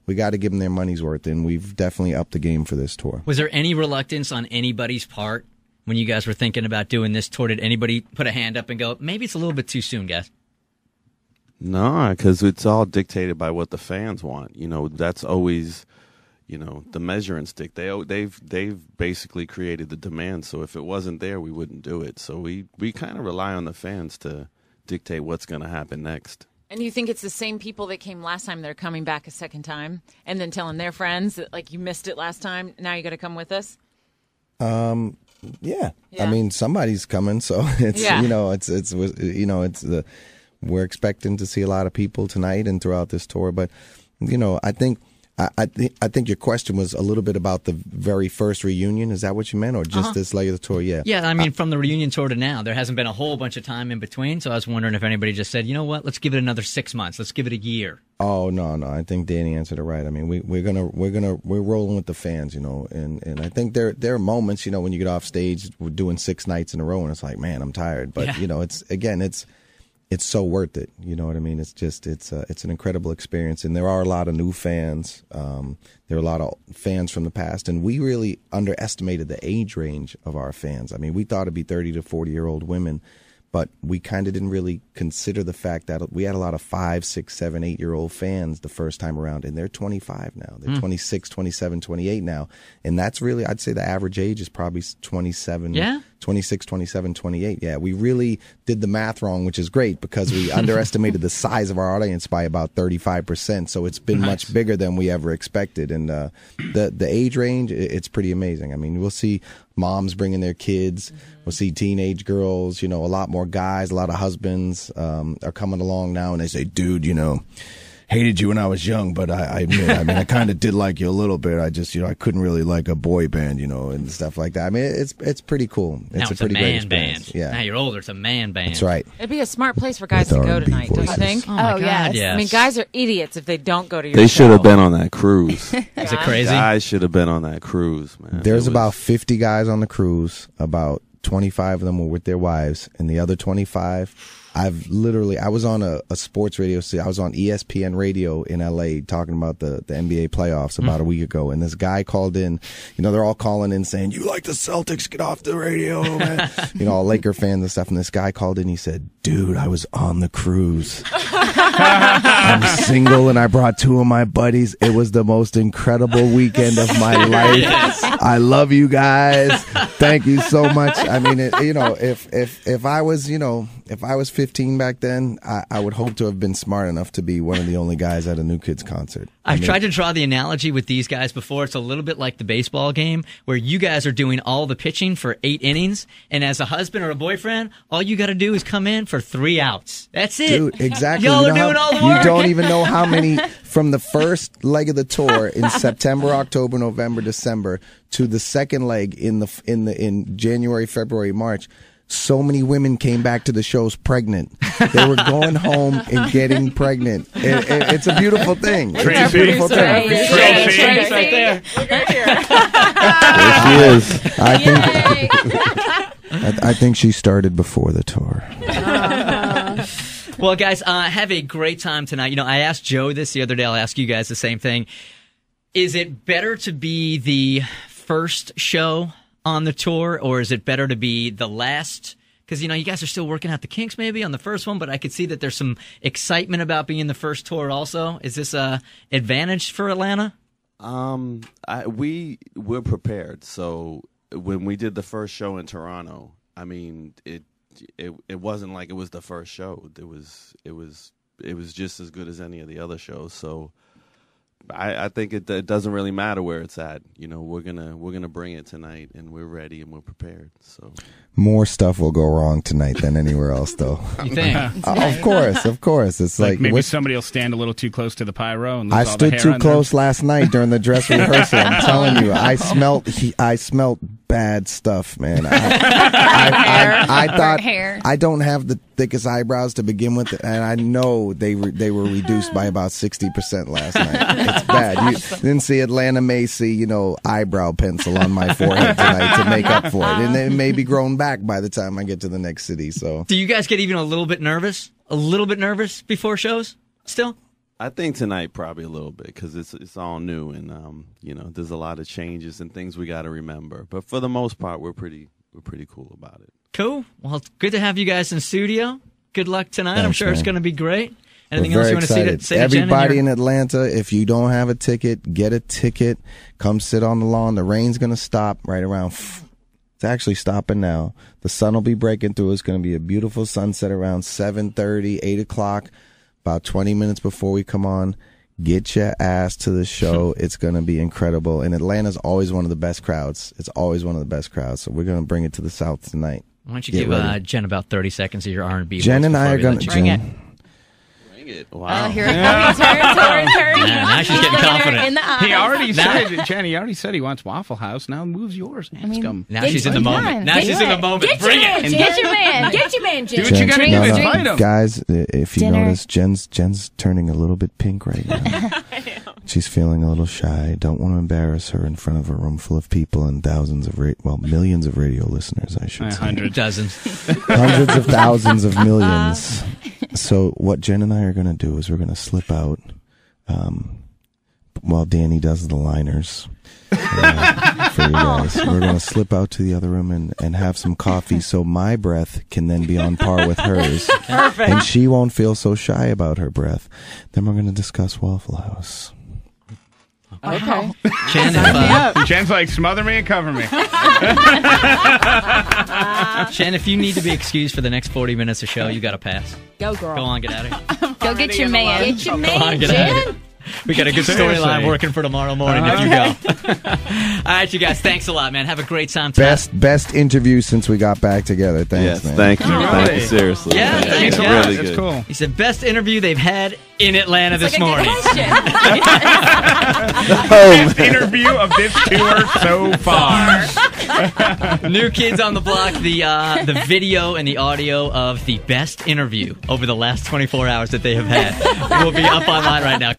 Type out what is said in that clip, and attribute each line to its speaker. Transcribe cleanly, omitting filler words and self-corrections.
Speaker 1: we got to give them their money's worth, and we've definitely upped the game for this tour.
Speaker 2: Was there any reluctance on anybody's part when you guys were thinking about doing this tour? Did anybody put a hand up and go, maybe it's a little bit too soon, guys?
Speaker 3: No, because it's all dictated by what the fans want. You know, that's always, you know, the measuring stick. They've basically created the demand. So if it wasn't there, we wouldn't do it. So we kind of rely on the fans to dictate what's going to happen next.
Speaker 4: And you think it's the same people that came last time that are coming back a second time and then telling their friends that, like, you missed it last time, now you got to come with us?
Speaker 1: Yeah. I mean, somebody's coming, so it's we're expecting to see a lot of people tonight and throughout this tour. But I think your question was a little bit about the very first reunion. Is that what you meant, or just this leg of the tour? Yeah.
Speaker 2: Yeah, I mean, from the reunion tour to now, there hasn't been a whole bunch of time in between. So I was wondering if anybody just said, you know what, let's give it another 6 months. Let's give it a year.
Speaker 1: Oh no, I think Danny answered it right. I mean, we're rolling with the fans, and I think there are moments, when you get off stage, we're doing 6 nights in a row, and it's like, man, I'm tired. But it's so worth it. You know what I mean? It's just it's an incredible experience, and there are a lot of new fans. There are a lot of fans from the past, and we really underestimated the age range of our fans. I mean, we thought it'd be 30 to 40-year-old women, but we kind of didn't really consider the fact that we had a lot of 5, 6, 7, 8-year-old fans the first time around, and they're 25 now. They're 26, 27, 28 now. And that's really, I'd say the average age is probably 27, 26, 27, 28. Yeah, we really did the math wrong, which is great because we underestimated the size of our audience by about 35%. So it's been much bigger than we ever expected. And the age range, it's pretty amazing. I mean, we'll see moms bringing their kids. We'll see teenage girls, a lot more guys, a lot of husbands are coming along now, and they say, dude, hated you when I was young, but I admit, I kind of did like you a little bit. I just, I couldn't really like a boy band, and stuff like that. I mean, it's pretty cool.
Speaker 2: It's
Speaker 1: a pretty great
Speaker 2: band.
Speaker 1: Yeah.
Speaker 2: Now you're older, it's a man band.
Speaker 1: That's right.
Speaker 4: It'd be a smart place for guys to go tonight, don't you think?
Speaker 2: Oh, my God, yes.
Speaker 4: I mean, guys are idiots if they don't go to your
Speaker 3: They
Speaker 4: show.
Speaker 3: should have been on that cruise.
Speaker 2: Is it crazy?
Speaker 3: Guys should have been on that cruise, man.
Speaker 1: There's about 50 guys on the cruise. About 25 of them were with their wives, and the other 25... I was on a sports radio. I was on ESPN radio in LA talking about the NBA playoffs about a week ago. And this guy called in, they're all calling in saying, you like the Celtics, get off the radio, man. All Laker fans and stuff. And this guy called in, he said, dude, I was on the cruise. I'm single and I brought 2 of my buddies. It was the most incredible weekend of my life.
Speaker 2: Yes.
Speaker 1: I love you guys. Thank you so much. I mean, if I was 15 back then, I would hope to have been smart enough to be one of the only guys at a New Kids concert.
Speaker 2: I've tried to draw the analogy with these guys before. It's a little bit like the baseball game where you guys are doing all the pitching for 8 innings, and as a husband or a boyfriend, all you got to do is come in for 3 outs. That's it.
Speaker 1: Dude, exactly.
Speaker 2: Y'all are doing all the work.
Speaker 1: You don't even know how many from the first leg of the tour in September, October, November, December to the second leg in January, February, March. So many women came back to the shows pregnant. They were going home and getting pregnant. It's a beautiful thing. It's a beautiful thing.
Speaker 2: Trace right there.
Speaker 4: Look right here.
Speaker 3: There she is.
Speaker 1: I think she started before the tour.
Speaker 2: Well, guys, have a great time tonight. I asked Joe this the other day. I'll ask you guys the same thing. Is it better to be the first show on the tour, or is it better to be the last? Because, you guys are still working out the kinks maybe on the first one, but I could see that there's some excitement about being the first tour also. Is this a advantage for Atlanta?
Speaker 3: We're prepared. So when we did the first show in Toronto, I mean, it wasn't like it was the first show. It was just as good as any of the other shows. So I think it doesn't really matter where it's at. We're gonna bring it tonight, and we're ready and we're prepared. So
Speaker 1: more stuff will go wrong tonight than anywhere else, though.
Speaker 2: You think?
Speaker 1: Of course. It's like
Speaker 5: maybe somebody will stand a little too close to the pyro. And lose
Speaker 1: I
Speaker 5: all the
Speaker 1: stood
Speaker 5: hair
Speaker 1: too
Speaker 5: on
Speaker 1: close last night during the dress rehearsal. I'm telling you, I smelt bad stuff, man. I thought I don't have the thickest eyebrows to begin with, and I know they were reduced by about 60% last night. It's bad. You didn't see Atlanta Macy, eyebrow pencil on my forehead tonight to make up for it, and it may be grown back by the time I get to the next city. So,
Speaker 2: do you guys get even a little bit nervous? A little bit nervous before shows? Still?
Speaker 3: I think tonight probably a little bit because it's all new and there's a lot of changes and things we got to remember. But for the most part, we're pretty cool about it.
Speaker 2: Cool. Well, it's good to have you guys in studio. Good luck tonight.
Speaker 1: Thanks,
Speaker 2: I'm sure it's
Speaker 1: man.
Speaker 2: going to be great. Anything
Speaker 1: We're
Speaker 2: else
Speaker 1: very
Speaker 2: you want
Speaker 1: excited.
Speaker 2: to say to Jen?
Speaker 1: Everybody in Atlanta, if you don't have a ticket, get a ticket. Come sit on the lawn. The rain's going to stop right around. It's actually stopping now. The sun will be breaking through. It's going to be a beautiful sunset around 7:30, 8 o'clock, about 20 minutes before we come on. Get your ass to the show. It's going to be incredible. And Atlanta's always one of the best crowds. It's always one of the best crowds. So we're going to bring it to the South tonight.
Speaker 2: Why don't you give Jen about 30 seconds of your R&B?
Speaker 1: Jen and I are going to
Speaker 4: Bring it.
Speaker 3: Wow.
Speaker 4: Here it comes. Turn.
Speaker 2: Now she's getting confident.
Speaker 4: In the eyes.
Speaker 5: He already said, Jen, he already said he wants Waffle House. Now moves yours. Ask him.
Speaker 2: Now she's in the moment. Now she's in the moment.
Speaker 4: Bring it. Get your man. Get your man, Jen.
Speaker 5: Do what you got to do. Invite him.
Speaker 1: Guys, if you notice, Jen's turning a little bit pink right now. She's feeling a little shy. Don't want to embarrass her in front of a room full of people and millions of radio listeners, I should say.
Speaker 5: Hundreds.
Speaker 2: Dozens.
Speaker 1: Hundreds of thousands of millions. So what Jen and I are going to do is we're going to slip out while Danny does the liners for you guys. We're going to slip out to the other room and have some coffee so my breath can then be on par with hers. Perfect. And she won't feel so shy about her breath. Then we're going to discuss Waffle House.
Speaker 4: Okay.
Speaker 5: Jen's like, smother me and cover me.
Speaker 2: Jen, if you need to be excused for the next 40 minutes of show, you got to pass.
Speaker 4: Go, girl.
Speaker 2: Go on, get out of here.
Speaker 4: Go get your man. Get your man,
Speaker 2: Get out of here. We got a good storyline working for tomorrow morning if you go. All right, you guys, thanks a lot, man. Have a great time tonight.
Speaker 1: Best interview since we got back together. Thanks, man.
Speaker 3: Thank you.
Speaker 5: Really?
Speaker 3: Thank you, seriously.
Speaker 2: Yeah,
Speaker 3: Thank
Speaker 2: thanks,
Speaker 3: you.
Speaker 2: guys.
Speaker 3: Really
Speaker 5: That's
Speaker 3: good.
Speaker 5: cool.
Speaker 2: He said best interview they've had in Atlanta this morning.
Speaker 5: Best interview of this tour so far.
Speaker 2: New Kids on the Block, the video and the audio of the best interview over the last 24 hours that they have had will be up online right now.